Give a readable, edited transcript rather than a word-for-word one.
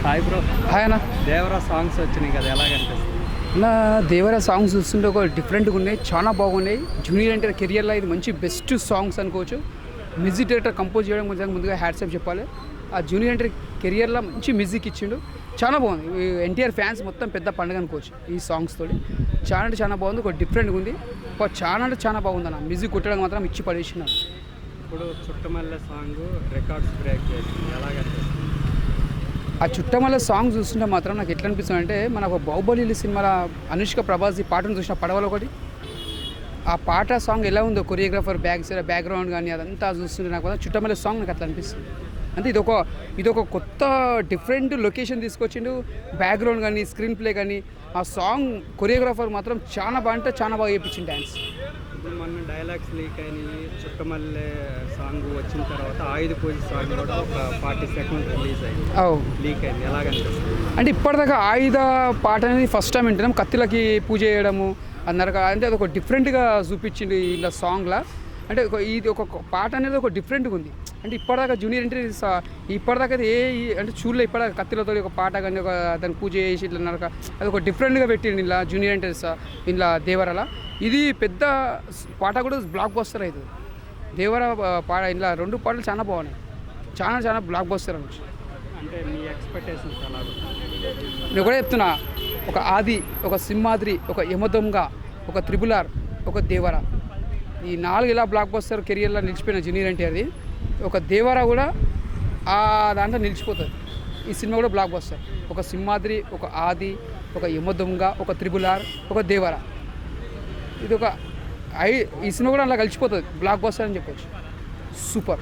Hi bro. Hi అన్న. Devara songs వచ్చినాయి కదా, ఎలా కనిపిస్తుంది? నా దేవరా సాంగ్స్ చూస్తుంటే ఒక డిఫరెంట్గా ఉన్నాయి, చాలా బాగున్నాయి. జూనియర్ ఎన్టీఆర్ కెరియర్లో ఇది మంచి బెస్ట్ సాంగ్స్ అనుకోవచ్చు. మ్యూజిక్ డైరెక్టర్ కంపోజ్ చేయడం కొంచెం ముందుగా హ్యాట్సాప్ చెప్పాలి. ఆ జూనియర్ ఎన్టీఆర్ కెరియర్లో మంచి మ్యూజిక్ ఇచ్చిండు, చాలా బాగుంది. ఎన్టీఆర్ ఫ్యాన్స్ మొత్తం పెద్ద పండుగ అనుకోవచ్చు ఈ సాంగ్స్ తోటి. చాలా అంటే చాలా బాగుంది, ఒక డిఫరెంట్గా ఉంది. చాలా అంటే చాలా బాగుంది అన్న. మ్యూజిక్ కొట్టడం మాత్రం ఇచ్చి పడేసినాను. ఇప్పుడు చుట్టమల్లె సాంగ్ రికార్డ్స్ బ్రేక్ చేసింది, ఎలా కనిపిస్తుంది? ఆ చుట్టమల్ల సాంగ్ చూస్తుంటే మాత్రం నాకు ఎట్లా అనిపిస్తుంది అంటే, మన ఒక బాహుబలి సినిమాలో అనుష్క ప్రభాస్ ఈ పాటను చూసిన పడవలో ఒకటి, ఆ పాట సాంగ్ ఎలా ఉందో కొరియోగ్రాఫర్ బ్యాక్గ్రౌండ్ కానీ అదంతా చూస్తుంటే నాకు చుట్టమల్ల సాంగ్ నాకు అట్లా అనిపిస్తుంది. అంటే ఇదొక కొత్త డిఫరెంట్ లొకేషన్ తీసుకొచ్చిండు. బ్యాక్గ్రౌండ్ కానీ స్క్రీన్ ప్లే కానీ ఆ సాంగ్ కొరియోగ్రాఫర్ మాత్రం చాలా బాగుంటే చాలా బాగా చేయించింది డ్యాన్స్. ఇప్పుడు మొన్న డైలాగ్స్ లీక్ అయినాయి. చుట్టమల్లె సాంగ్ వచ్చిన తర్వాత ఆయుధ పూజ సాంగ్ కూడా ఒక 40 సెకండ్స్ రిలీజ్ అయింది, లీక్ అయింది, ఎలా కనిపిస్తుంది? అంటే ఇప్పటిదాకా ఆయుధ పాట అనేది ఫస్ట్ టైం వింటున్నాం. కత్తిలకి పూజ చేయడము అన్నారు, అంటే అది ఒక డిఫరెంట్గా చూపించింది ఇలా సాంగ్లా. అంటే ఇది ఒక పాట అనేది ఒక డిఫరెంట్గా ఉంది. అంటే ఇప్పటిదాకా జూనియర్ ఎన్టీఆర్ ఇప్పటిదాకా అది అంటే చూడలే. ఇప్పటిదాకా కత్తిలతో ఒక పాట కానీ ఒక దాన్ని పూజ చేసి ఇట్లా నరక అది ఒక డిఫరెంట్గా పెట్టిండు ఇలా జూనియర్ ఎన్టీఆర్ ఇలా దేవరాల. ఇది పెద్ద పాట కూడా బ్లాక్ బస్టర్ అవుతుంది. దేవర పాట ఇలా 2 పాటలు చాలా బాగున్నాయి, చాలా బ్లాక్ బస్టర్ అనొచ్చు. అంటే మీ ఎక్స్పెక్టేషన్స్ ఎలా? నేను కూడా చెప్తున్నా, ఒక ఆది, ఒక సింహాద్రి, ఒక యమదొంగ, ఒక త్రిబులార్, ఒక దేవర, ఈ 4 ఇలా బ్లాక్ బస్టర్ కెరియర్లో నిలిచిపోయిన జూనియర్ ఎన్టీఆర్ది. ఒక దేవర కూడా ఆ దాంట్లో నిలిచిపోతుంది. ఈ సినిమా కూడా బ్లాక్ బస్టర్. ఒక సింహాద్రి, ఒక ఆది, ఒక యమదొంగ, ఒక త్రిబులార్, ఒక దేవర, ఇది ఒక ఈ సినిమా కూడా అలా కలిసిపోతుంది, బ్లాక్ బస్టర్ అని చెప్పొచ్చు. సూపర్.